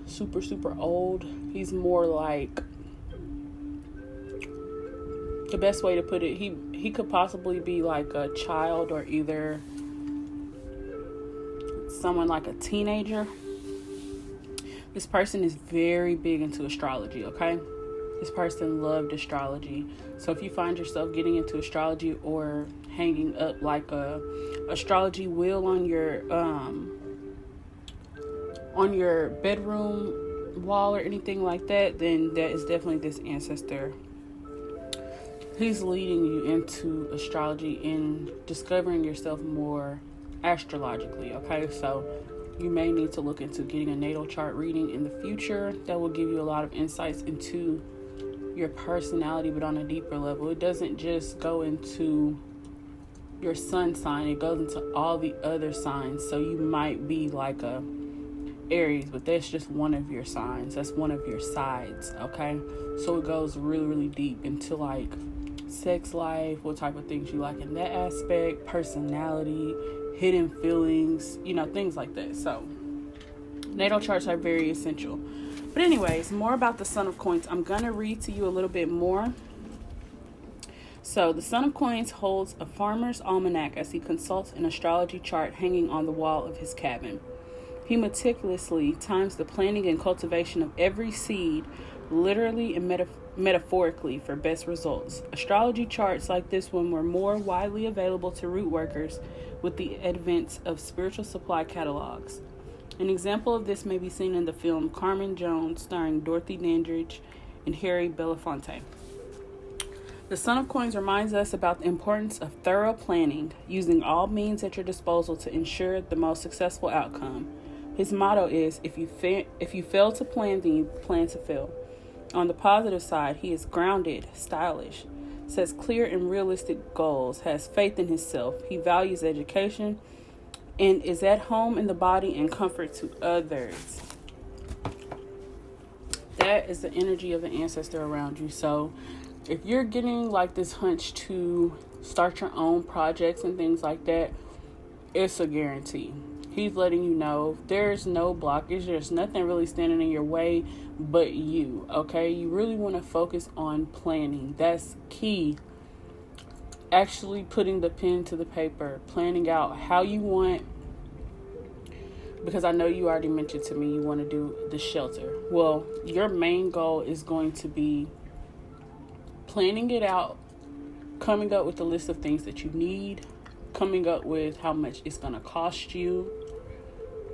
super, super old. He's more like, the best way to put it, he could possibly be like a child or either someone like a teenager. This person is very big into astrology, okay? This person loved astrology. So if you find yourself getting into astrology or hanging up like a astrology wheel on your bedroom wall or anything like that, then that is definitely this ancestor. He's leading you into astrology and discovering yourself more astrologically, okay? So you may need to look into getting a natal chart reading in the future. That will give you a lot of insights into your personality, but on a deeper level. It doesn't just go into your sun sign, it goes into all the other signs. So you might be like a Aries, but that's just one of your signs. That's one of your sides, okay? So it goes really, really deep into like sex life, what type of things you like in that aspect, personality, hidden feelings, things like that. So natal charts are very essential. But anyways, more about the Son of Coins. I'm going to read to you a little bit more. So the Son of Coins holds a farmer's almanac as he consults an astrology chart hanging on the wall of his cabin. He meticulously times the planting and cultivation of every seed, literally and metaphorically, for best results. Astrology charts like this one were more widely available to root workers with the advent of spiritual supply catalogs. An example of this may be seen in the film Carmen Jones, starring Dorothy Dandridge and Harry Belafonte. The Son of Coins reminds us about the importance of thorough planning, using all means at your disposal to ensure the most successful outcome. His motto is, if you fail to plan, then you plan to fail. On the positive side, he is grounded, stylish, sets clear and realistic goals, has faith in himself. He values education and is at home in the body and comfort to others. That is the energy of the ancestor around you. So if you're getting like this hunch to start your own projects and things like that, it's a guarantee. He's letting you know there's no blockage. There's nothing really standing in your way but you, okay? You really want to focus on planning. That's key. Actually putting the pen to the paper, planning out how you want, because I know you already mentioned to me you want to do the shelter. Well, your main goal is going to be planning it out, coming up with a list of things that you need, coming up with how much it's going to cost you.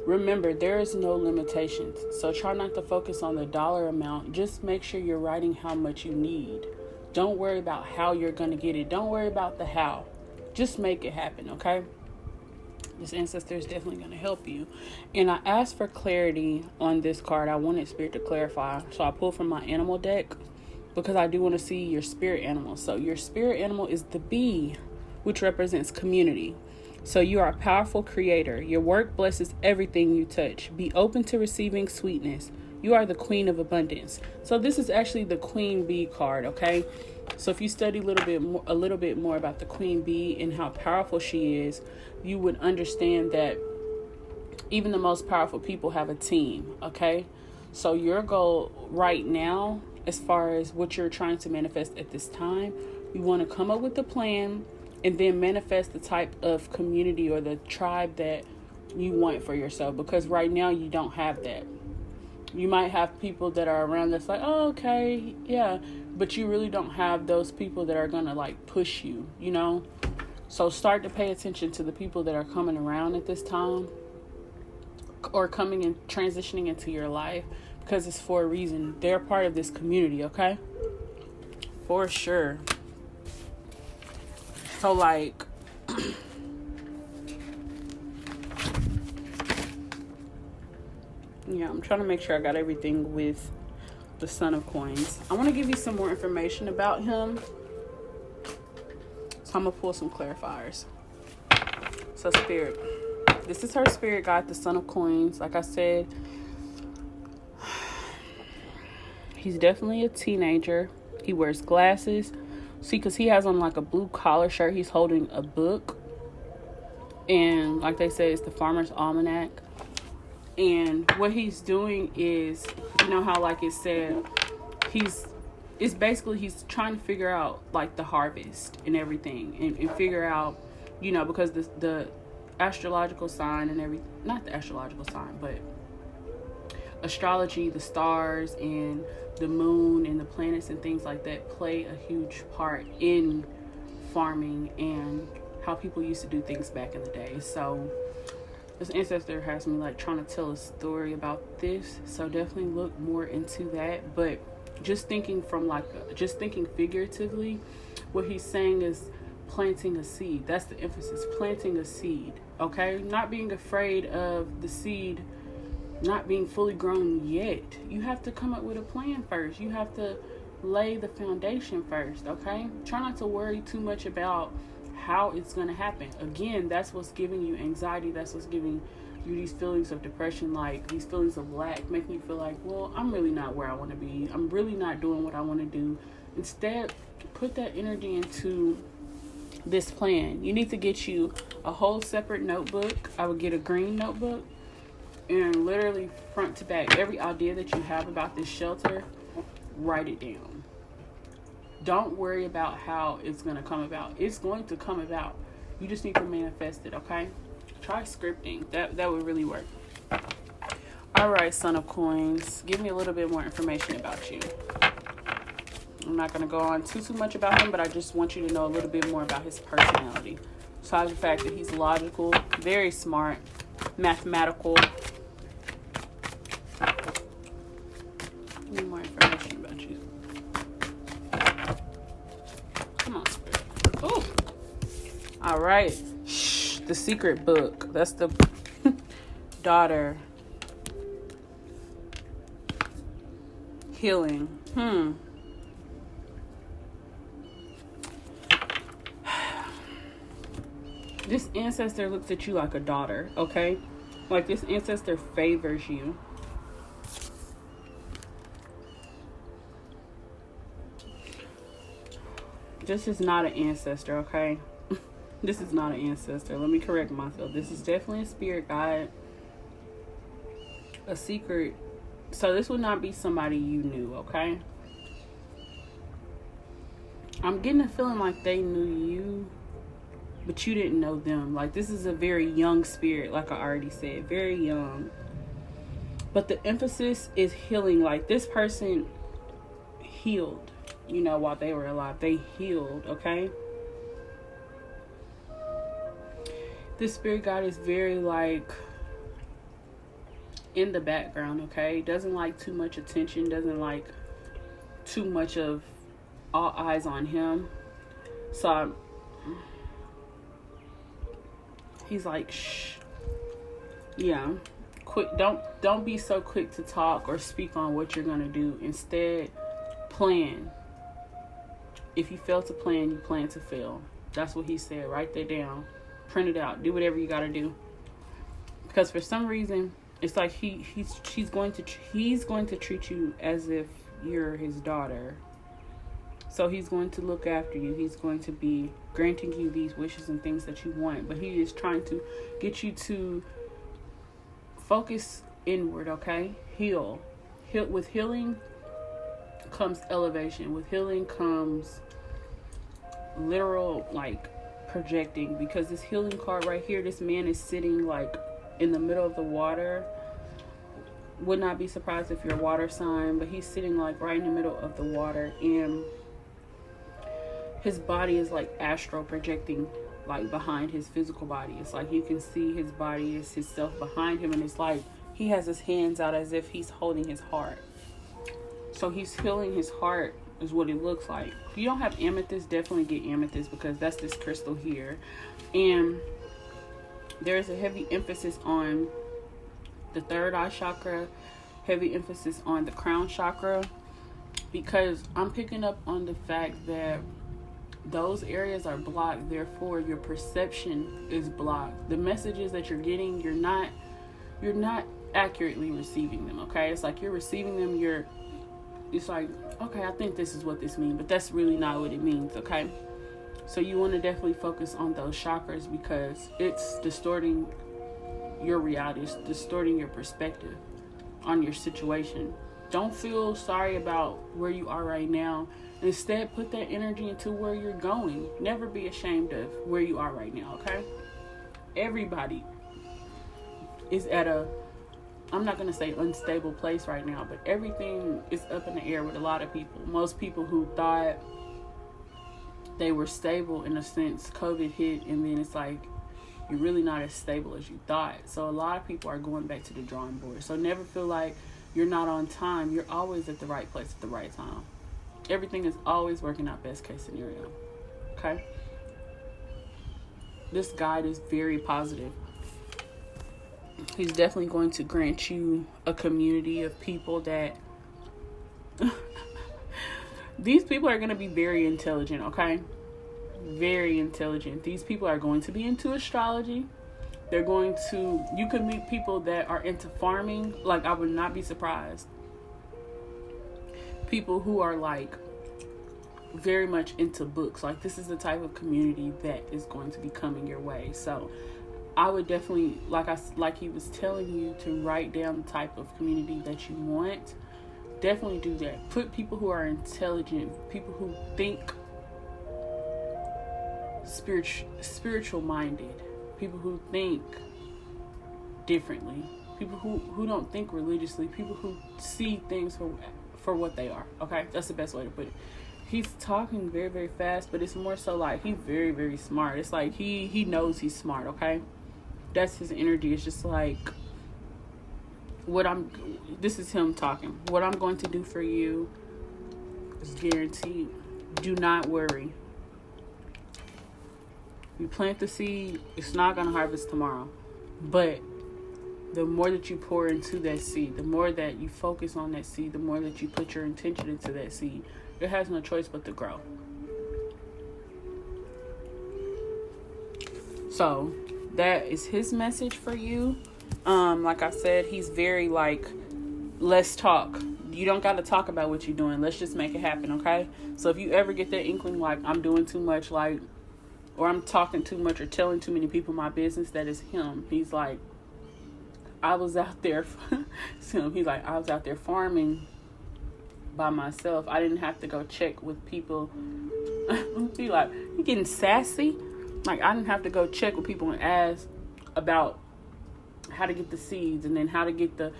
Remember, there is no limitations, so try not to focus on the dollar amount. Just make sure you're writing how much you need. Don't worry about how you're going to get it. Don't worry about the how. Just make it happen, okay? This ancestor is definitely going to help you. And I asked for clarity on this card. I wanted Spirit to clarify. So I pulled from my animal deck because I do want to see your spirit animal. So your spirit animal is the bee, which represents community. So you are a powerful creator. Your work blesses everything you touch. Be open to receiving sweetness. You are the queen of abundance. So this is actually the queen bee card, okay? So if you study a little bit more about the queen bee and how powerful she is, you would understand that even the most powerful people have a team, okay? So your goal right now, as far as what you're trying to manifest at this time, you want to come up with a plan and then manifest the type of community or the tribe that you want for yourself. Because right now you don't have that. You might have people that are around that's like, oh, okay, yeah. But you really don't have those people that are going to like push you, you know? So start to pay attention to the people that are coming around at this time or coming and transitioning into your life, because it's for a reason. They're part of this community, okay? For sure. So like, yeah, I'm trying to make sure I got everything with the Son of Coins. I want to give you some more information about him. So I'm going to pull some clarifiers. So Spirit, this is her spirit guide, the Son of Coins. Like I said, he's definitely a teenager. He wears glasses. See, because he has on like a blue collar shirt. He's holding a book. And like they say, it's the Farmer's Almanac. And what he's doing is, you know how like it said, it's basically he's trying to figure out like the harvest and everything, and figure out, you know, because the astrological sign and everything, not the astrological sign, but astrology, the stars and the moon and the planets and things like that play a huge part in farming and how people used to do things back in the day. So this ancestor has me like trying to tell a story about this, so definitely look more into that. But just thinking figuratively, what he's saying is planting a seed. That's the emphasis, planting a seed. Okay, not being afraid of the seed not being fully grown yet. You have to come up with a plan first. You have to lay the foundation first. Okay, try not to worry too much about how it's going to happen. Again, that's what's giving you anxiety. That's what's giving you these feelings of depression, like these feelings of lack, making you feel like, well, I'm really not where I want to be. I'm really not doing what I want to do. Instead, put that energy into this plan. You need to get you a whole separate notebook. I would get a green notebook, and literally front to back, every idea that you have about this shelter, write it down. Don't worry about how it's going to come about. It's going to come about. You just need to manifest it, okay? Try scripting. That would really work. All right, Son of Coins. Give me a little bit more information about you. I'm not going to go on too much about him, but I just want you to know a little bit more about his personality. Besides the fact that he's logical, very smart, mathematical. Give me more information about you. Come on, Spirit. Oh. All right. Shh. The secret book. That's the daughter. Healing. This ancestor looks at you like a daughter, okay? Like this ancestor favors you. This is not an ancestor, okay? This is not an ancestor. Let me correct myself. This is definitely a spirit guide. A secret. So this would not be somebody you knew, okay? I'm getting a feeling like they knew you, but you didn't know them. Like this is a very young spirit, like I already said. Very young. But the emphasis is healing. Like this person healed, you know, while they were alive. They healed, okay? This spirit guide is very like in the background, okay? Doesn't like too much attention. Doesn't like too much of all eyes on him. So he's like, shh. Yeah. Quick. Don't be so quick to talk or speak on what you're gonna do. Instead, plan. If you fail to plan, you plan to fail. That's what he said. Write that down. Print it out. Do whatever you gotta do. Because for some reason, it's like he's going to treat you as if you're his daughter. So he's going to look after you. He's going to be granting you these wishes and things that you want. But he is trying to get you to focus inward, okay? Heal. With healing comes elevation. With healing comes literal, like, projecting. Because this healing card right here, this man is sitting, like, in the middle of the water. Would not be surprised if you're a water sign. But he's sitting, like, right in the middle of the water. And his body is like astral projecting, like behind his physical body. It's like you can see his body is his self behind him, and it's like he has his hands out as if he's holding his heart. So he's healing his heart is what it looks like. If you don't have amethyst, definitely get amethyst, because that's this crystal here. And there's a heavy emphasis on the third eye chakra, heavy emphasis on the crown chakra, because I'm picking up on the fact that those areas are blocked. Therefore, your perception is blocked. The messages that you're getting, you're not accurately receiving them, okay? It's like you're receiving them, it's like, okay, I think this is what this means, but that's really not what it means, okay? So you want to definitely focus on those chakras, because it's distorting your reality. It's distorting your perspective on your situation. Don't feel sorry about where you are right now. Instead, put that energy into where you're going. Never be ashamed of where you are right now, okay? Everybody is at a, I'm not going to say unstable place right now, but everything is up in the air with a lot of people. Most people who thought they were stable in a sense, COVID hit, and then it's like, you're really not as stable as you thought. So a lot of people are going back to the drawing board. So never feel like you're not on time. You're always at the right place at the right time. Everything is always working out best case scenario. Okay? This guide is very positive. He's definitely going to grant you a community of people that these people are going to be very intelligent, okay? Very intelligent. These people are going to be into astrology. They're going to, you could meet people that are into farming. Like, I would not be surprised. People who are like very much into books. Like, this is the type of community that is going to be coming your way. So I would definitely, like he was telling you, to write down the type of community that you want. Definitely do that. Put people who are intelligent, people who think spiritual minded, people who think differently, people who don't think religiously, people who see things for what they are. Okay, that's the best way to put it. He's talking very, very fast, but it's more so like he's very, very smart. It's like he knows he's smart. Okay, that's his energy. It's just like this is him talking. What I'm going to do for you is guaranteed. Do not worry. You plant the seed, it's not going to harvest tomorrow. But the more that you pour into that seed, the more that you focus on that seed, the more that you put your intention into that seed, it has no choice but to grow. So that is his message for you. Like I said, he's very like, let's talk. You don't got to talk about what you're doing. Let's just make it happen, okay? So if you ever get that inkling like I'm doing too much, like, or I'm talking too much or telling too many people my business, that is him. He's like, I was out there. He's like, I was out there farming by myself. I didn't have to go check with people. Be like, you getting sassy? Like, I didn't have to go check with people and ask about how to get the seeds and then how to get the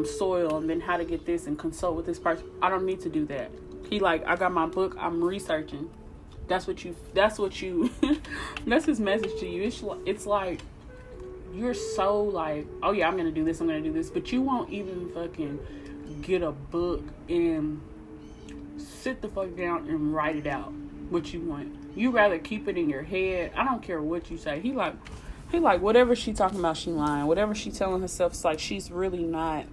soil and then how to get this and consult with this person. I don't need to do that. He like, I got my book. I'm researching. That's what you, that's his message to you. It's like, you're so like, oh yeah, I'm going to do this. But you won't even fucking get a book and sit the fuck down and write it out, what you want. You rather keep it in your head. I don't care what you say. He like, whatever she talking about, she lying. Whatever she telling herself, it's like she's really not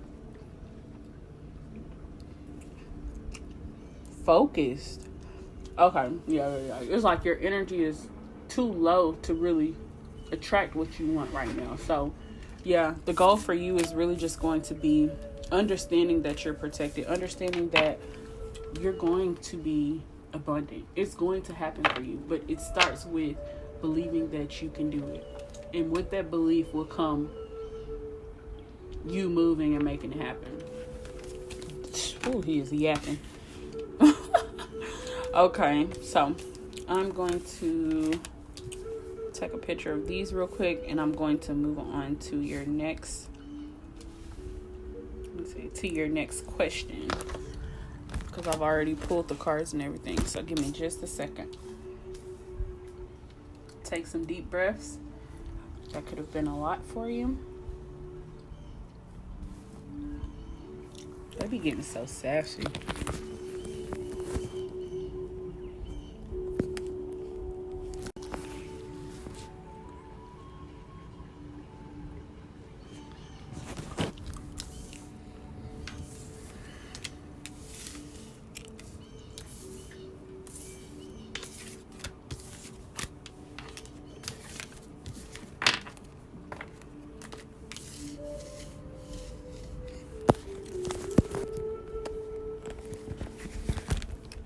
focused. Okay, yeah. It's like your energy is too low to really attract what you want right now. So, yeah, the goal for you is really just going to be understanding that you're protected, understanding that you're going to be abundant. It's going to happen for you, but it starts with believing that you can do it. And with that belief will come you moving and making it happen. Oh, he is yapping. Okay, so I'm going to take a picture of these real quick, and I'm going to move on to your next, question, because I've already pulled the cards and everything. So give me just a second. Take some deep breaths. That could have been a lot for you. They be getting so sassy.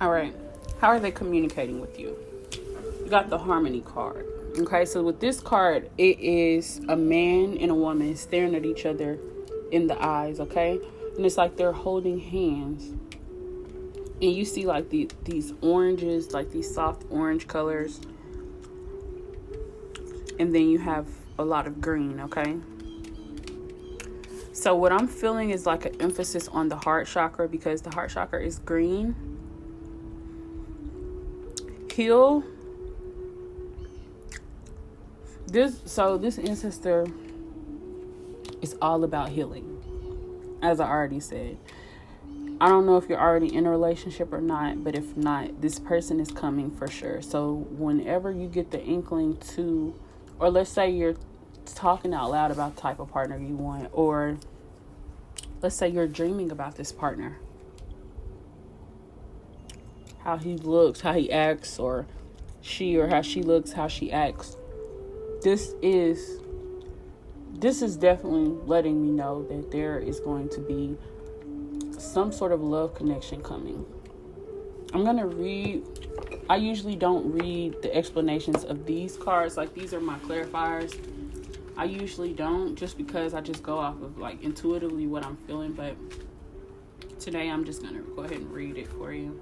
All right. How are they communicating with you? You got the harmony card. Okay, so with this card, it is a man and a woman staring at each other in the eyes, okay? And it's like they're holding hands. And you see like these oranges, like these soft orange colors. And then you have a lot of green, okay? So what I'm feeling is like an emphasis on the heart chakra, because the heart chakra is green. Heal. This ancestor is all about healing, as I already said. I don't know if you're already in a relationship or not, but if not, this person is coming for sure. So whenever you get the inkling to, or let's say you're talking out loud about the type of partner you want, or let's say you're dreaming about this partner, how he looks, how he acts, or how she looks, how she acts. This is definitely letting me know that there is going to be some sort of love connection coming. I'm going to read. I usually don't read the explanations of these cards. Like, these are my clarifiers. I usually don't, just because I just go off of like intuitively what I'm feeling. But today I'm just going to go ahead and read it for you.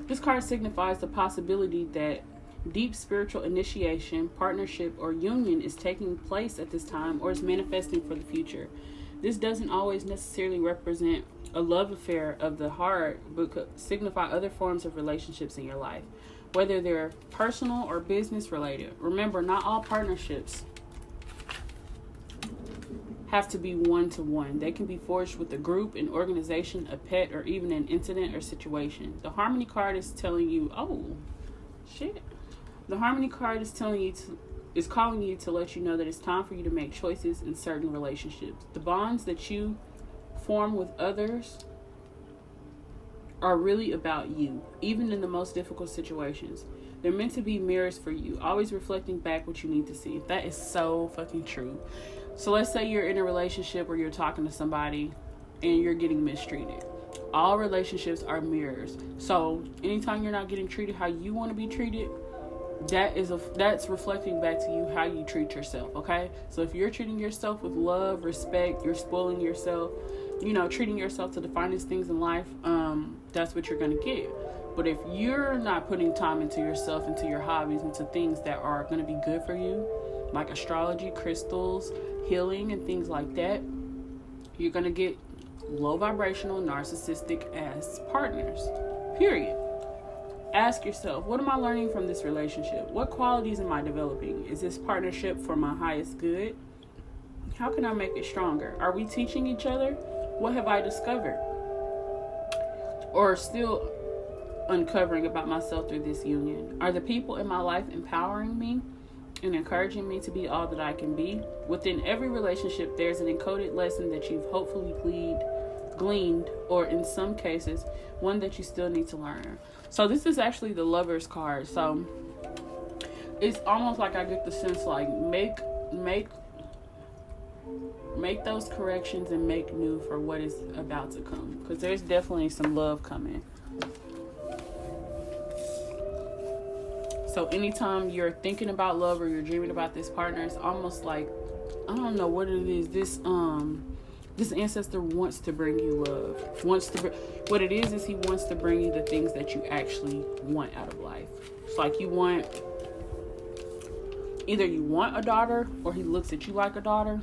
This card signifies the possibility that deep spiritual initiation, partnership, or union is taking place at this time or is manifesting for the future. This doesn't always necessarily represent a love affair of the heart, but could signify other forms of relationships in your life, whether they're personal or business related. Remember, not all partnerships have to be one-to-one. They can be forged with a group, an organization, a pet, or even an incident or situation. The Harmony card is telling you, The Harmony card is calling you to let you know that it's time for you to make choices in certain relationships. The bonds that you form with others are really about you, even in the most difficult situations. They're meant to be mirrors for you, always reflecting back what you need to see. That is so fucking true. So let's say you're in a relationship where you're talking to somebody and you're getting mistreated. All relationships are mirrors. So anytime you're not getting treated how you want to be treated, that's reflecting back to you how you treat yourself, okay? So if you're treating yourself with love, respect, you're spoiling yourself, treating yourself to the finest things in life, that's what you're going to get. But if you're not putting time into yourself, into your hobbies, into things that are going to be good for you, like astrology, crystals, healing, and things like that, you're going to get low vibrational, narcissistic ass partners, period. Ask yourself, what am I learning from this relationship? What qualities am I developing? Is this partnership for my highest good? How can I make it stronger? Are we teaching each other? What have I discovered? Or still uncovering about myself through this union? Are the people in my life empowering me and encouraging me to be all that I can be? Within every relationship, there's an encoded lesson that you've hopefully gleaned, or in some cases, one that you still need to learn. So this is actually the Lover's card. So it's almost like I get the sense like make those corrections and make new for what is about to come, because there's definitely some love coming. So anytime you're thinking about love or you're dreaming about this partner, it's almost like, I don't know what it is. This ancestor wants to bring you love. What it is he wants to bring you the things that you actually want out of life. It's like either you want a daughter or he looks at you like a daughter.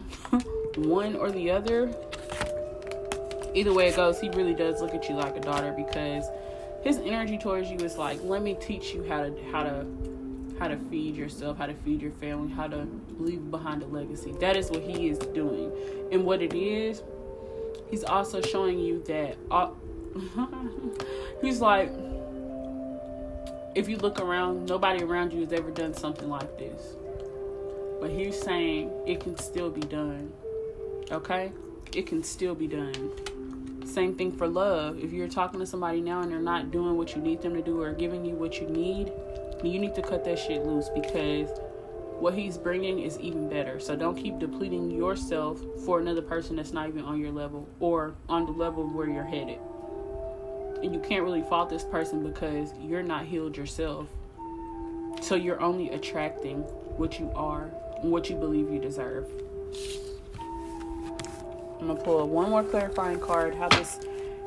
One or the other. Either way it goes, he really does look at you like a daughter, because his energy towards you is like, let me teach you how to feed yourself, how to feed your family, how to leave behind a legacy. That is what he is doing. And what it is, he's also showing you that he's like, if you look around, nobody around you has ever done something like this. But he's saying it can still be done. Okay? It can still be done. Same thing for love. If you're talking to somebody now and they're not doing what you need them to do or giving you what you need, You need to cut that shit loose, because what he's bringing is even better. So don't keep depleting yourself for another person that's not even on your level or on the level where you're headed. And you can't really fault this person because you're not healed yourself. So you're only attracting what you are and what you believe you deserve. I'm going to pull one more clarifying card. How this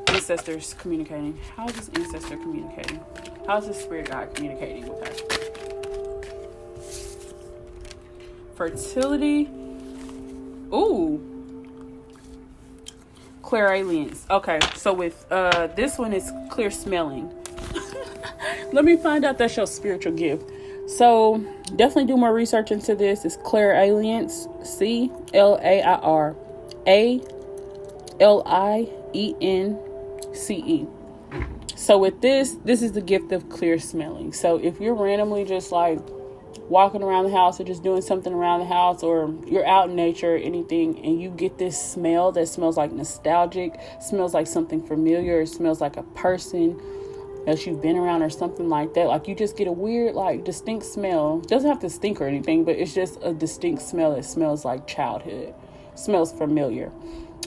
ancestor is communicating. How is this ancestor communicating? How is this spirit guide communicating with her? Fertility. Ooh. Clairalience. Okay, so with this one is clear smelling. Let me find out that's your spiritual gift. So definitely do more research into this. It's clairalience. CLAIRALIENCE. So with this is the gift of clear smelling. So if you're randomly just like walking around the house or just doing something around the house, or you're out in nature or anything, and you get this smell that smells like nostalgic, smells like something familiar, smells like a person that you've been around or something like that, like you just get a weird, like, distinct smell. It doesn't have to stink or anything, but it's just a distinct smell that smells like childhood, smells familiar.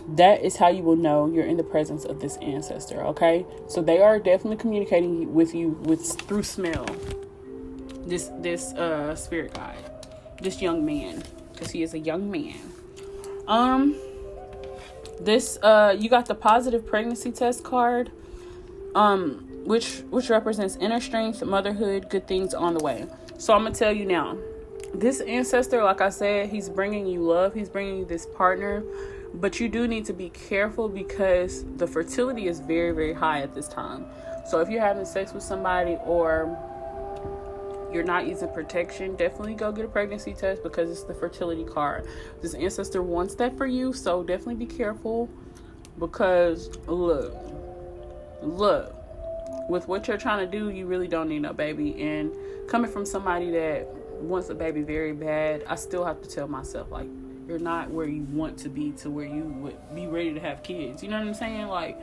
That is how you will know you're in the presence of this ancestor. Okay, so they are definitely communicating with you through smell. This spirit guide, this young man, because he is a young man. This you got the positive pregnancy test card, which represents inner strength, motherhood, good things on the way. So I'm gonna tell you now, this ancestor, like I said, he's bringing you love, he's bringing you this partner, but you do need to be careful because the fertility is very, very high at this time. So if you're having sex with somebody or you're not using protection, definitely go get a pregnancy test because it's the fertility card. This ancestor wants that for you, so definitely be careful, because look, with what you're trying to do, you really don't need no baby. And coming from somebody that wants a baby very bad, I still have to tell myself, like, you're not where you want to be to where you would be ready to have kids. You know what I'm saying? Like,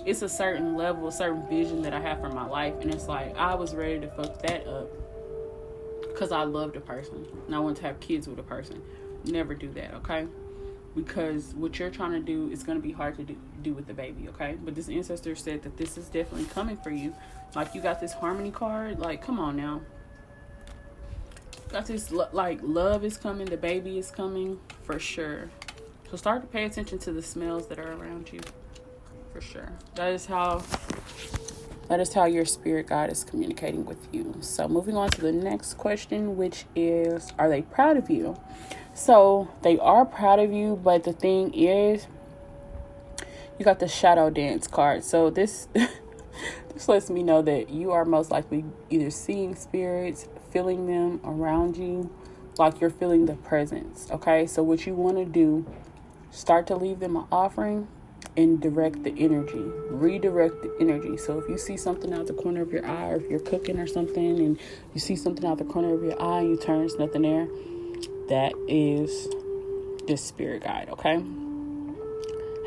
it's a certain level, a certain vision that I have for my life, and it's like I was ready to fuck that up because I loved a person and I want to have kids with a person. Never do that, okay? Because what you're trying to do is going to be hard to do with the baby, okay? But this ancestor said that this is definitely coming for you. Like, you got this harmony card. Like, come on now. Got this, like, love is coming. The baby is coming for sure. So start to pay attention to the smells that are around you for sure. That is how your spirit guide is communicating with you. So moving on to the next question, which is, are they proud of you? So they are proud of you, but the thing is, you got the shadow dance card. So this this lets me know that you are most likely either seeing spirits, feeling them around you, like you're feeling the presence. Okay, so what you want to do, start to leave them an offering and direct the energy, redirect the energy. So if you see something out the corner of your eye, or if you're cooking or something and you see something out the corner of your eye and you turn, there's nothing there, that is this spirit guide, okay?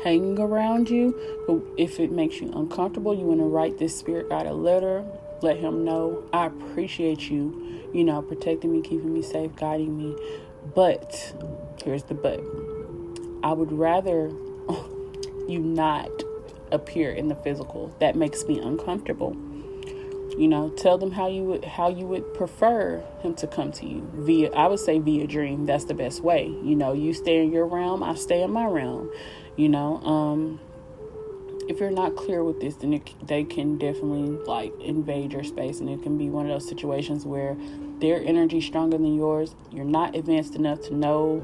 Hanging around you. But if it makes you uncomfortable, you want to write this spirit guide a letter, let him know, I appreciate you, protecting me, keeping me safe, guiding me. But here's the but. I would rather you not appear in the physical. That makes me uncomfortable. Tell them how you would prefer him to come to you I would say via dream. That's the best way. You stay in your realm, I stay in my realm. If you're not clear with this, then they can definitely invade your space, and it can be one of those situations where their energy is stronger than yours. You're not advanced enough to know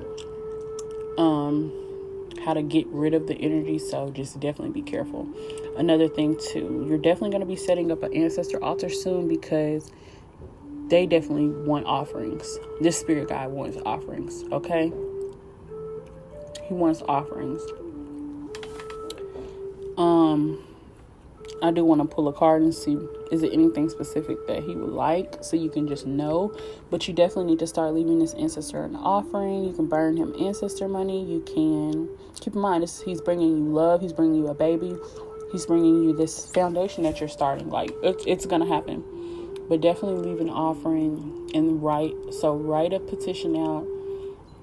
how to get rid of the energy, so just definitely be careful. Another thing too, you're definitely going to be setting up an ancestor altar soon, because they definitely want offerings. This spirit guide wants offerings, okay? He wants offerings. I do want to pull a card and see, is it anything specific that he would like, so you can just know. But you definitely need to start leaving this ancestor an offering. You can burn him ancestor money. You can keep in mind, he's bringing you love, he's bringing you a baby, he's bringing you this foundation that you're starting. It's gonna happen. But definitely leave an offering and write a petition out,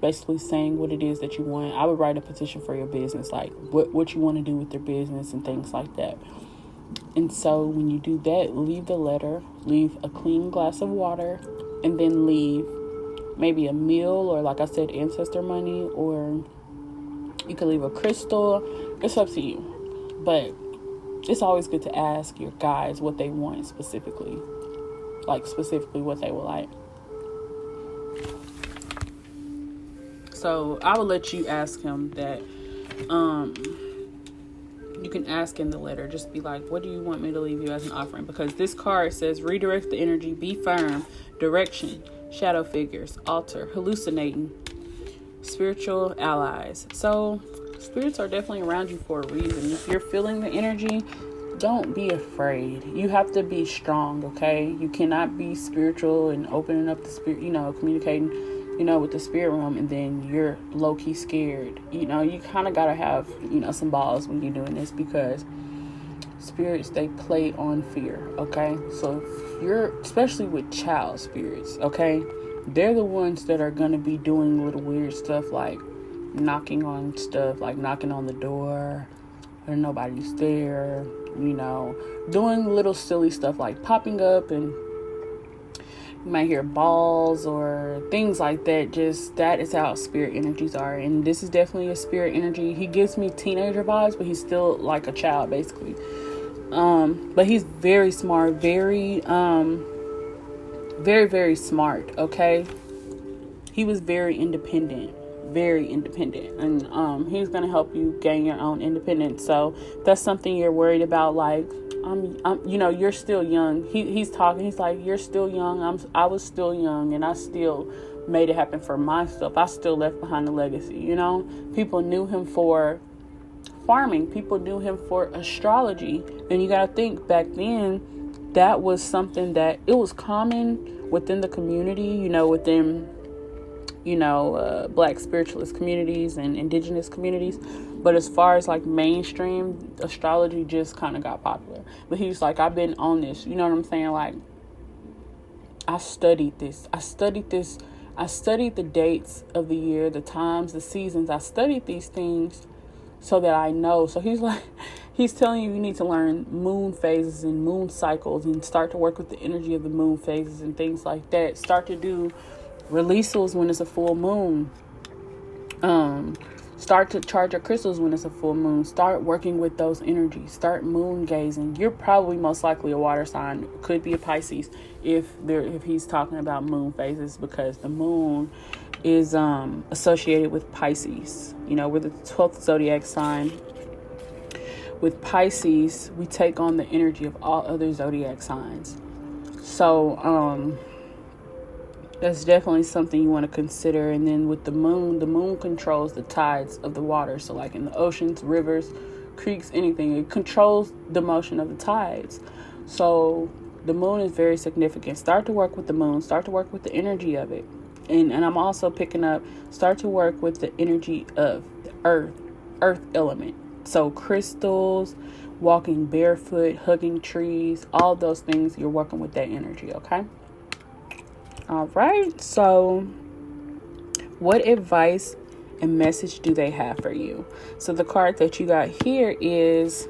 basically saying what it is that you want. I would write a petition for your business, like what you want to do with your business and things like that. And so when you do that, leave the letter, leave a clean glass of water, and then leave maybe a meal, or like I said, ancestor money, or you can leave a crystal. It's up to you. But it's always good to ask your guides what they want specifically. Like specifically what they would like. So I will let you ask him that. You can ask in the letter. Just be like, what do you want me to leave you as an offering? Because this card says redirect the energy, be firm, direction, shadow figures, altar, hallucinating, spiritual allies. So spirits are definitely around you for a reason. If you're feeling the energy, don't be afraid. You have to be strong, okay? You cannot be spiritual and opening up the spirit, communicating, with the spirit realm, and then you're low-key scared. You kind of got to have, some balls when you're doing this, because spirits, they play on fear, okay? So if you're, especially with child spirits, okay? They're the ones that are going to be doing little weird stuff, like knocking on stuff, like knocking on the door, and nobody's there, doing little silly stuff like popping up, and you might hear balls or things like that. Just that is how spirit energies are. And this is definitely a spirit energy. He gives me teenager vibes, but he's still like a child basically. But he's very smart, very, very smart. Okay. He was very independent, and he's going to help you gain your own independence. So if that's something you're worried about, like, you're still young. He's talking. He's like, you're still young. I was still young, and I still made it happen for myself. I still left behind a legacy. People knew him for farming. People knew him for astrology. And you got to think, back then, that was something that it was common within the community. Within Black spiritualist communities and indigenous communities. But as far as like mainstream, astrology just kind of got popular. But he's like, I've been on this. You know what I'm saying? Like, I studied this. I studied the dates of the year, the times, the seasons. I studied these things so that I know. So he's telling you need to learn moon phases and moon cycles, and start to work with the energy of the moon phases and things like that. Start to do releases when it's a full moon. Start to charge your crystals when it's a full moon. Start working with those energies. Start moon gazing. You're probably most likely a water sign. Could be a Pisces if he's talking about moon phases, because the moon is associated with Pisces. We're the 12th zodiac sign. With Pisces, we take on the energy of all other zodiac signs. So that's definitely something you want to consider. And then with the moon controls the tides of the water. So like in the oceans, rivers, creeks, anything, it controls the motion of the tides. So the moon is very significant. Start to work with the moon. Start to work with the energy of it. And I'm also picking up, start to work with the energy of the earth element. So crystals, walking barefoot, hugging trees, all those things, you're working with that energy, okay? All right, so what advice and message do they have for you? So the card that you got here is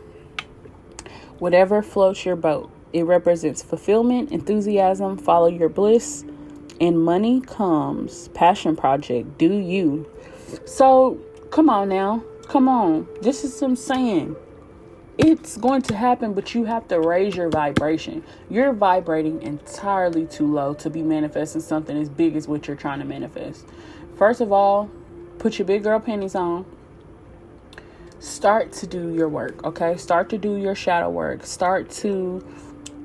whatever floats your boat. It represents fulfillment, enthusiasm, follow your bliss, and money comes. Passion project, do you. So come on now. Come on. This is what I'm saying. It's going to happen, but you have to raise your vibration. You're vibrating entirely too low to be manifesting something as big as what you're trying to manifest. First of all, put your big girl panties on. Start to do your work, okay? Start to do your shadow work. Start to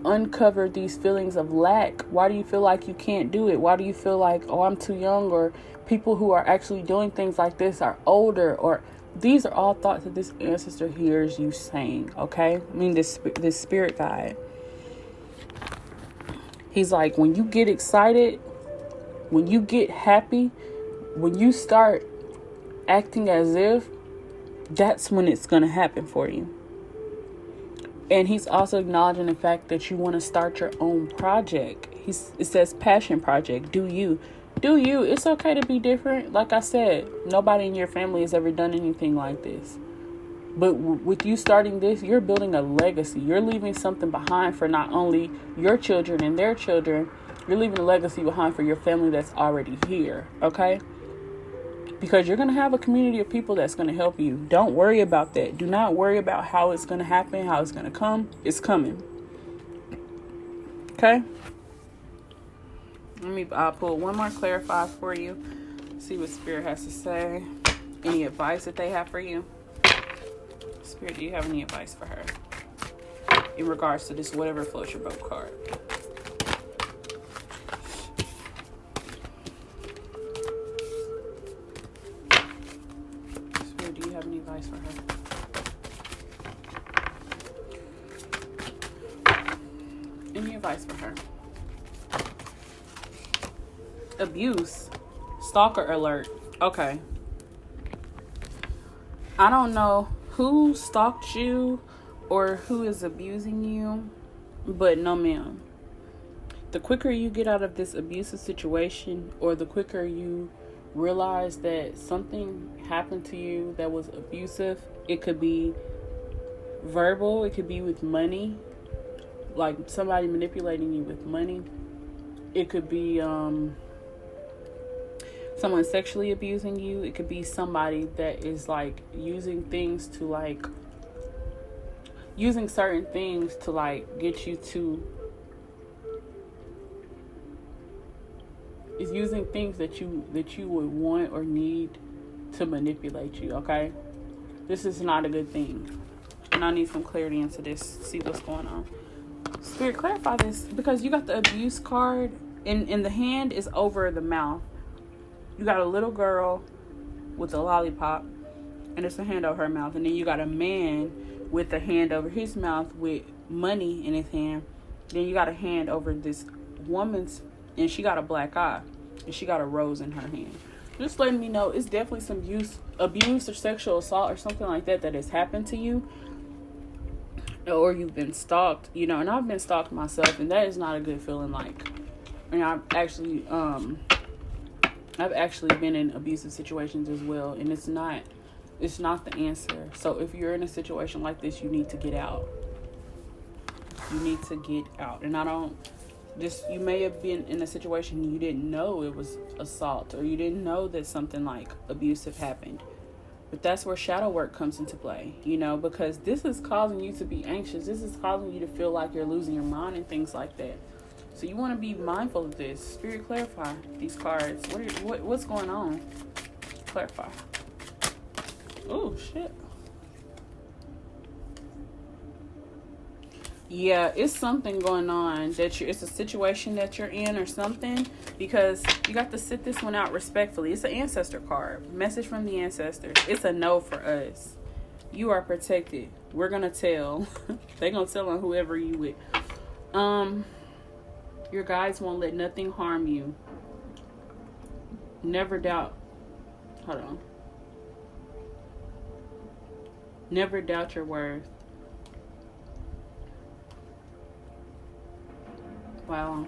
uncover these feelings of lack. Why do you feel like you can't do it? Why do you feel like, oh, I'm too young? Or people who are actually doing things like this are older, or these are all thoughts that this ancestor hears you saying, okay? I mean, this spirit guide. He's like, when you get excited, when you get happy, when you start acting as if, that's when it's going to happen for you. And he's also acknowledging the fact that you want to start your own project. It says passion project. Do you. It's okay to be different. Like I said, nobody in your family has ever done anything like this. But with you starting this, you're building a legacy. You're leaving something behind for not only your children and their children. You're leaving a legacy behind for your family that's already here. Okay? Because you're going to have a community of people that's going to help you. Don't worry about that. Do not worry about how it's going to happen, how it's going to come. It's coming. Okay? I'll pull one more clarify for you. See what Spirit has to say. Any advice that they have for you? Spirit, do you have any advice for her in regards to this whatever floats your boat card? Spirit, do you have any advice for her? Any advice for her? Abuse. Stalker alert. Okay. I don't know who stalked you or who is abusing you, but no ma'am. The quicker you get out of this abusive situation, or the quicker you realize that something happened to you that was abusive, it could be verbal, it could be with money, like somebody manipulating you with money. It could be someone sexually abusing you. It could be somebody that is like using certain things to like get you to, is using things that you would want or need to manipulate you. Okay, this is not a good thing, and I need some clarity into this. See what's going on. Spirit, clarify this, because you got the abuse card and the hand is over the mouth. You got a little girl with a lollipop, and it's a hand over her mouth. And then you got a man with a hand over his mouth with money in his hand. Then you got a hand over this woman's, and she got a black eye, and she got a rose in her hand. Just letting me know it's definitely some abuse or sexual assault or something like that has happened to you. Or you've been stalked, and I've been stalked myself, and that is not a good feeling. And I've actually been in abusive situations as well, and it's not the answer. So if you're in a situation like this, you need to get out. And you may have been in a situation you didn't know it was assault, or you didn't know that something like abusive happened. But that's where shadow work comes into play, because this is causing you to be anxious. This is causing you to feel like you're losing your mind and things like that. So you want to be mindful of this. Spirit, clarify these cards. What's going on? Clarify. Oh, shit. Yeah, it's something going on it's a situation that you're in or something, because you got to sit this one out respectfully. It's an ancestor card. Message from the ancestors. It's a no for us. You are protected. We're going to tell. They're going to tell on whoever you with. Your guides won't let nothing harm you. Never doubt. Hold on. Never doubt your worth. Wow.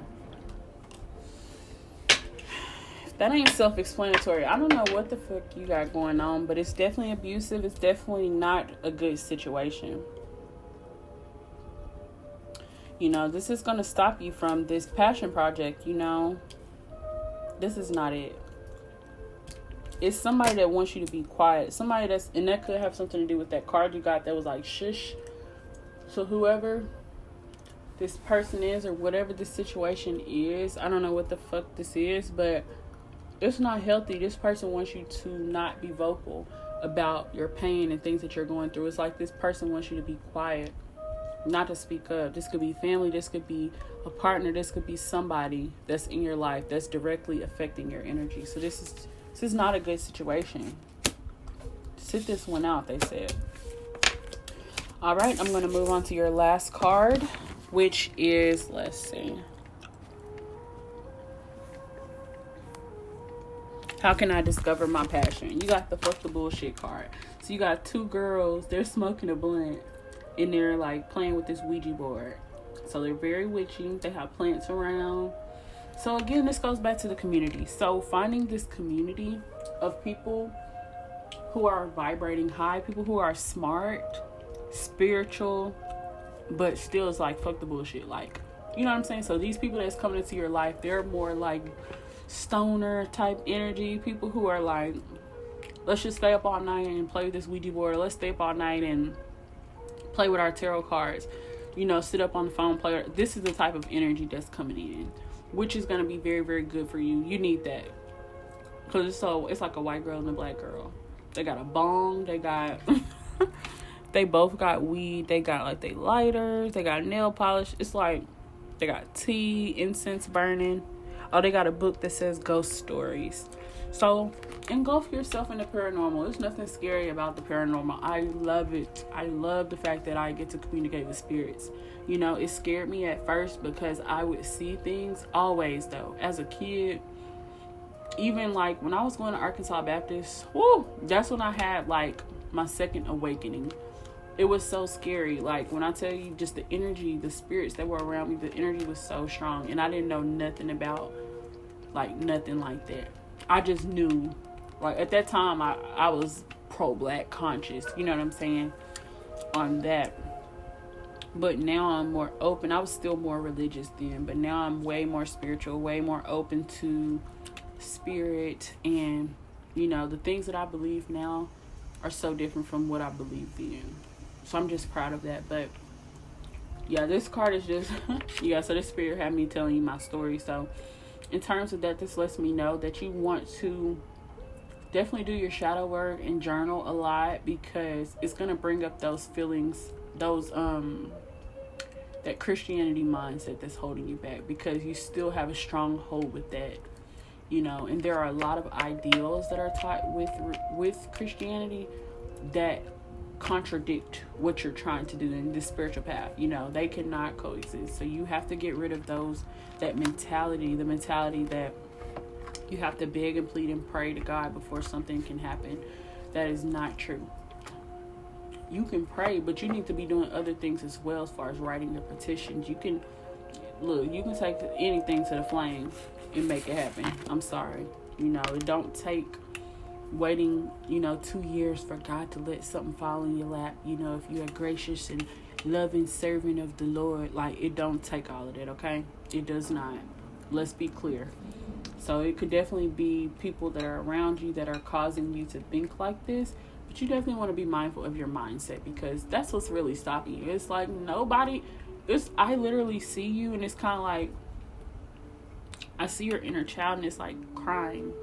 That ain't self-explanatory. I don't know what the fuck you got going on, but it's definitely abusive. It's definitely not a good situation. This is going to stop you from this passion project, This is not it. It's somebody that wants you to be quiet. And that could have something to do with that card you got that was like, shush. So whoever this person is, or whatever this situation is, I don't know what the fuck this is, but it's not healthy. This person wants you to not be vocal about your pain and things that you're going through. It's like this person wants you to be quiet, not to speak up. This could be family, this could be a partner, this could be somebody that's in your life that's directly affecting your energy. So this is not a good situation. Sit this one out, they said. All right, I'm going to move on to your last card, which is, let's see. How can I discover my passion? You got the fuck the bullshit card. So you got two girls, they're smoking a blunt. and they're like playing with this Ouija board. So they're very witchy. They have plants around. So again, this goes back to the community. So finding this community of people who are vibrating high, people who are smart, spiritual, but still is like, fuck the bullshit. Like, you know what I'm saying? So these people that's coming into your life, they're more like stoner type energy. People who are like, let's just stay up all night and play with this Ouija board. Let's stay up all night and play with our tarot cards. You know, sit up on the phone, play. This is the type of energy that's coming in, which is going to be very, very good for you. You need that. Because it's like a white girl and a black girl. They got a bong. They got... they both got weed. They got like they lighters. They got nail polish. It's like they got tea, incense burning. Oh, they got a book that says ghost stories. So engulf yourself in the paranormal. There's nothing scary about the paranormal. I love it. I love the fact that I get to communicate with spirits. You know, it scared me at first because I would see things always, though. As a kid, even like when I was going to Arkansas Baptist, that's when I had like my second awakening. It was so scary. Like when I tell you, just the energy, the spirits that were around me, the energy was so strong, and I didn't know nothing about like nothing like that. I just knew, like at that time, I was pro-black conscious. You know what I'm saying? On that. But now I'm more open. I was still more religious then, but now I'm way more spiritual, way more open to spirit, and you know, the things that I believe now are so different from what I believed then. So I'm just proud of that. But yeah, this card is just yeah, so the spirit had me telling you my story. So in terms of that, this lets me know that you want to definitely do your shadow work and journal a lot, because it's going to bring up those feelings, those that Christianity mindset that's holding you back, because you still have a strong hold with that, you know. And there are a lot of ideals that are taught with Christianity that contradict what you're trying to do in this spiritual path. You know, they cannot coexist. So you have to get rid of that mentality, the mentality that you have to beg and plead and pray to God before something can happen. That is not true. You can pray, but you need to be doing other things as well, as far as writing your petitions. You can take anything to the flames and make it happen. I'm sorry. You know, it don't take waiting, 2 years for God to let something fall in your lap. You know, if you're a gracious and loving servant of the Lord, like, it don't take all of that, okay? It does not. Let's be clear. So it could definitely be people that are around you that are causing you to think like this, but you definitely want to be mindful of your mindset, because that's what's really stopping you. It's like I literally see you, and it's kind of like, I see your inner child, and it's like crying.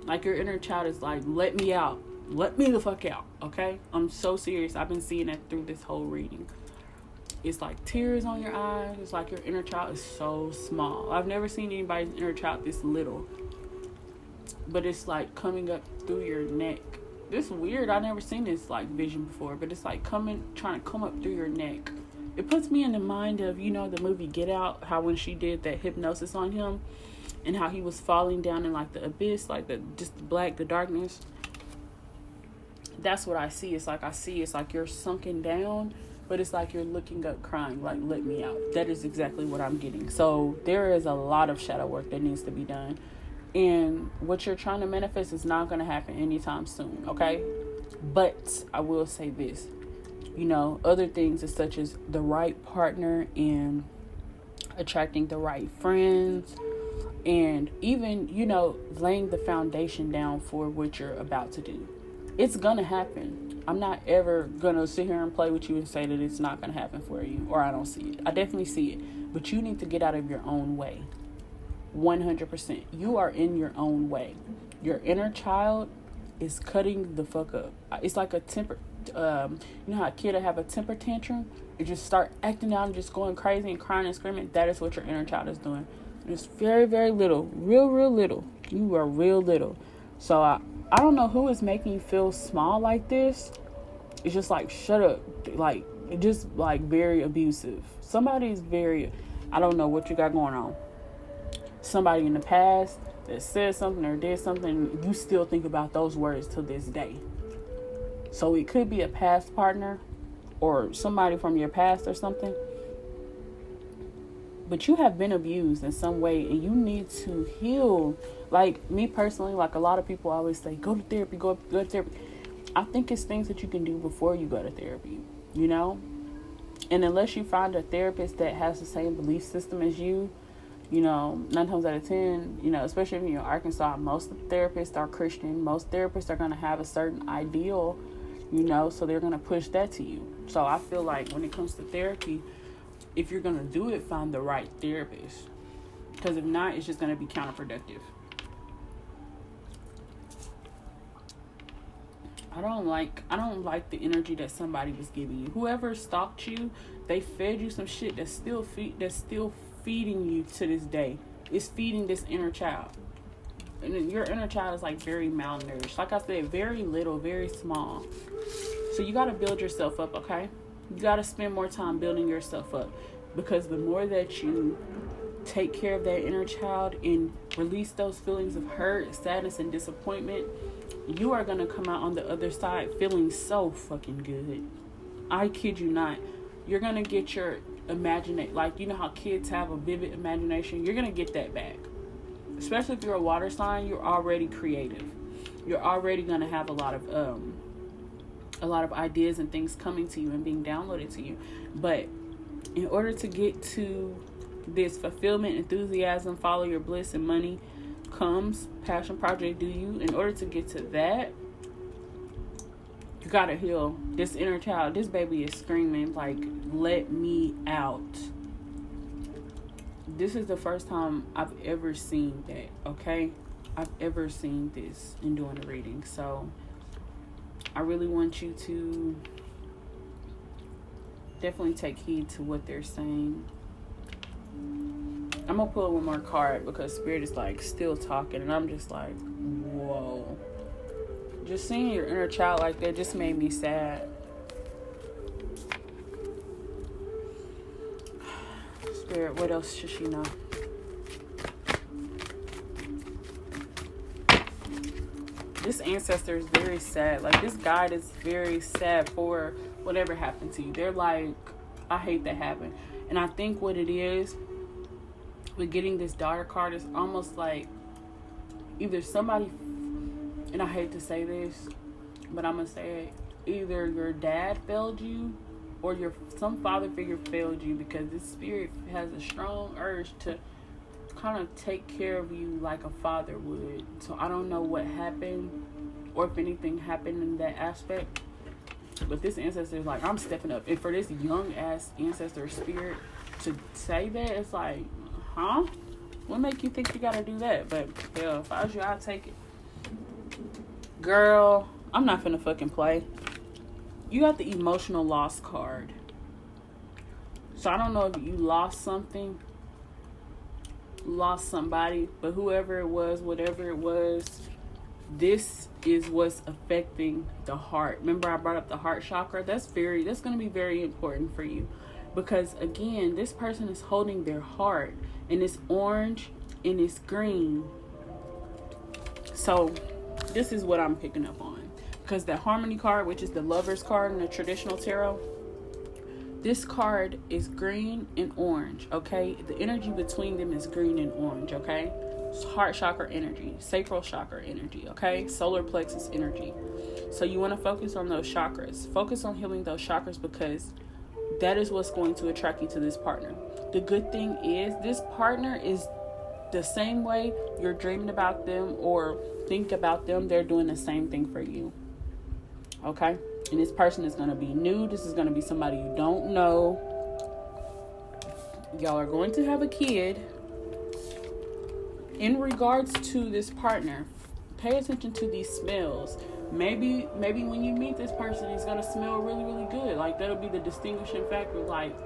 Like your inner child is like, let me out. Let me the fuck out, okay? I'm so serious. I've been seeing that through this whole reading. It's like tears on your eyes. It's like your inner child is so small. I've never seen anybody's inner child this little. But it's like coming up through your neck. This weird. I've never seen this like vision before. But it's like trying to come up through your neck. It puts me in the mind of, the movie Get Out. How when she did that hypnosis on him, and how he was falling down in like the abyss, like the darkness. That's what I see. It's like you're sunken down, but it's like you're looking up crying, like, let me out. That is exactly what I'm getting. So there is a lot of shadow work that needs to be done. And what you're trying to manifest is not going to happen anytime soon, okay? But I will say this, other things is such as the right partner and attracting the right friends, and even, laying the foundation down for what you're about to do. It's gonna happen. I'm not ever gonna sit here and play with you and say that it's not gonna happen for you, or I don't see it. I definitely see it, but you need to get out of your own way. 100%. You are in your own way. Your inner child is cutting the fuck up. It's like a temper. You know how a kid will have a temper tantrum? You just start acting out and just going crazy and crying and screaming. That is what your inner child is doing. It's very, very little. Real little. You are real little. So I don't know who is making you feel small like this. It's just like, shut up. Like, it just like very abusive. Somebody's I don't know what you got going on. Somebody in the past that said something or did something, you still think about those words to this day. So it could be a past partner, or somebody from your past or something. But you have been abused in some way and you need to heal. Like me personally, like a lot of people always say, go to therapy, go to therapy. I think it's things that you can do before you go to therapy, you know? And unless you find a therapist that has the same belief system as you, you know, 9 times out of 10, you know, especially if you're in Arkansas, most therapists are Christian. Most therapists are going to have a certain ideal, you know, so they're going to push that to you. So I feel like when it comes to therapy, if you're going to do it, find the right therapist. Because if not, it's just going to be counterproductive. I don't like the energy that somebody was giving you. Whoever stalked you, they fed you some shit that's still feeding you to this day. It's feeding this inner child. And your inner child is like very malnourished. Like I said, very little, very small. So you got to build yourself up, okay? You got to spend more time building yourself up. Because the more that you take care of that inner child and release those feelings of hurt, sadness, and disappointment, you are going to come out on the other side feeling so fucking good. I kid you not. You're going to get your imagination. Like, you know how kids have a vivid imagination? You're going to get that back. Especially if you're a water sign, you're already creative. You're already going to have a lot of ideas and things coming to you and being downloaded to you. But in order to get to this fulfillment, enthusiasm, follow your bliss, and money comes, passion project do you, in order to get to that, you gotta heal this inner child. This baby is screaming like, let me out. This is the first time I've ever seen that, okay? I've ever seen this in doing a reading. So I really want you to definitely take heed to what they're saying. I'm gonna pull one more card because Spirit is like still talking, and I'm just like, whoa. Just seeing your inner child like that just made me sad. Spirit, what else should she know? This ancestor is very sad. Like, this guide is very sad for whatever happened to you. They're like, I hate that happened. And I think what it is with getting this daughter card is almost like either somebody, and I hate to say this, but I'm gonna say it, either your dad failed you or some father figure failed you, because this spirit has a strong urge to kind of take care of you like a father would. So I don't know what happened or if anything happened in that aspect, but this ancestor is like, I'm stepping up. And for this young ass ancestor spirit to say that, it's like, huh? What make you think you gotta do that? But hell, if I was you, I'd take it. Girl, I'm not finna fucking play. You got the emotional loss card. So I don't know if you lost something, lost somebody, but whoever it was, whatever it was, this is what's affecting the heart. Remember I brought up the heart chakra? That's going to be very important for you, because again, this person is holding their heart, and it's orange and it's green. So this is what I'm picking up on, because the harmony card, which is the lover's card in the traditional tarot, this card is green and orange, okay? The energy between them is green and orange, okay? It's heart chakra energy, sacral chakra energy, okay? Solar plexus energy. So you want to focus on those chakras. Focus on healing those chakras, because that is what's going to attract you to this partner. The good thing is this partner is the same way you're dreaming about them or think about them, they're doing the same thing for you, okay? And this person is going to be new. This is going to be somebody you don't know. Y'all are going to have a kid. In regards to this partner, pay attention to these smells. Maybe when you meet this person, he's going to smell really, really good. Like, that'll be the distinguishing factor. Like,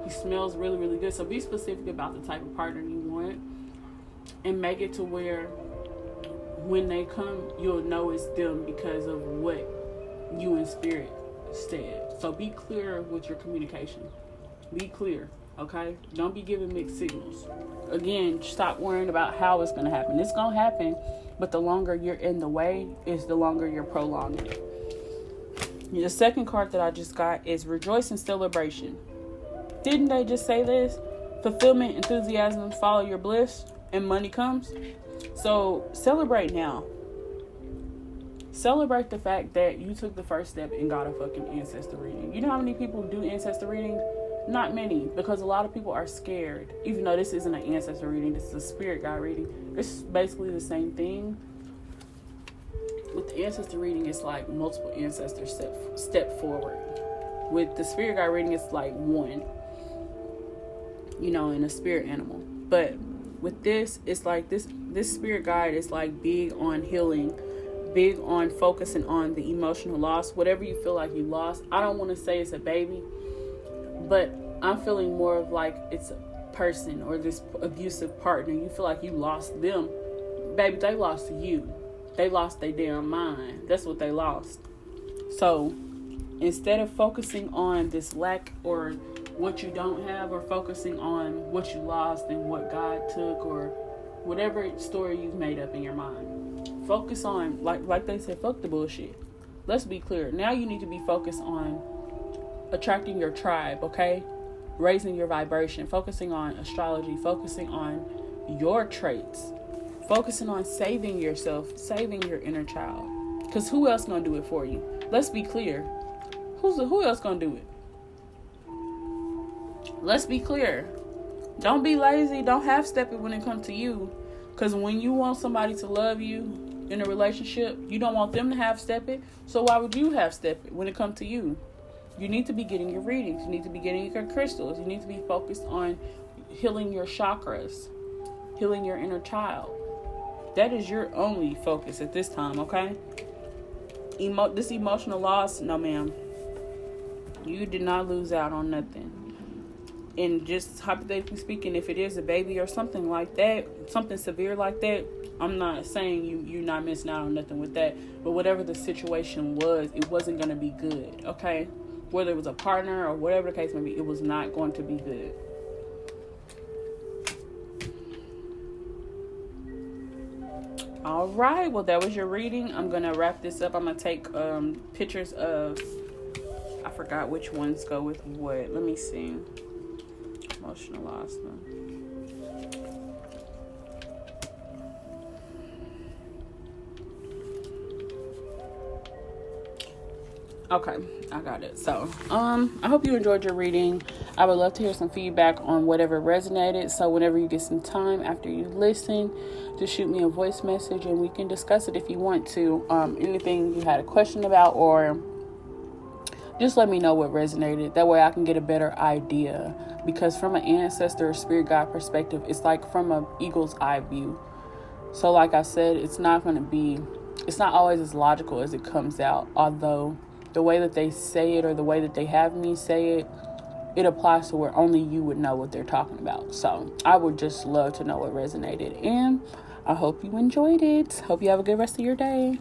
he smells really, really good. So be specific about the type of partner you want, and make it to where when they come, you'll know it's them because of what you in spirit said. So be clear with your communication. Be clear, okay? Don't be giving mixed signals. Again, stop worrying about how it's going to happen. It's going to happen, but the longer you're in the way is the longer you're prolonging it. The second card that I just got is rejoice and celebration. Didn't they just say this? Fulfillment, enthusiasm, follow your bliss, and money comes. So celebrate now. Celebrate the fact that you took the first step and got a fucking ancestor reading. You know how many people do ancestor readings? Not many, because a lot of people are scared. Even though this isn't an ancestor reading, this is a spirit guide reading. It's basically the same thing. With the ancestor reading, it's like multiple ancestors step forward. With the spirit guide reading, it's like one, in a spirit animal. But with this, it's like this spirit guide is like big on healing, big on focusing on the emotional loss, whatever you feel like you lost. I don't want to say it's a baby, but I'm feeling more of like it's a person or this abusive partner. You feel like you lost them. Baby, they lost you. They lost their damn mind. That's what they lost. So instead of focusing on this lack or what you don't have, or focusing on what you lost and what God took, or whatever story you've made up in your mind, focus on, like they said, fuck the bullshit. Let's be clear. Now you need to be focused on attracting your tribe, okay? Raising your vibration, focusing on astrology, focusing on your traits, focusing on saving yourself, saving your inner child. Because who else gonna do it for you? Let's be clear. Who else gonna do it? Let's be clear. Don't be lazy. Don't half-step it when it comes to you. Because when you want somebody to love you in a relationship, you don't want them to half-step it. So why would you half-step it when it comes to you? You need to be getting your readings. You need to be getting your crystals. You need to be focused on healing your chakras, healing your inner child. That is your only focus at this time, okay? This emotional loss, no ma'am. You did not lose out on nothing. And just hypothetically speaking, if it is a baby or something like that, something severe like that, I'm not saying you're not missing out on nothing with that. But whatever the situation was, it wasn't going to be good, okay? Whether it was a partner or whatever the case may be, it was not going to be good. All right, well, that was your reading. I'm going to wrap this up. I'm going to take pictures of, I forgot which ones go with what. Let me see. Emotional loss. Okay, I got it. So, I hope you enjoyed your reading. I would love to hear some feedback on whatever resonated. So whenever you get some time after you listen, just shoot me a voice message and we can discuss it if you want to. Anything you had a question about, or just let me know what resonated. That way I can get a better idea. Because from an ancestor or spirit guide perspective, it's like from an eagle's eye view. So like I said, it's not always as logical as it comes out. Although the way that they say it or the way that they have me say it, it applies to where only you would know what they're talking about. So I would just love to know what resonated. And I hope you enjoyed it. Hope you have a good rest of your day.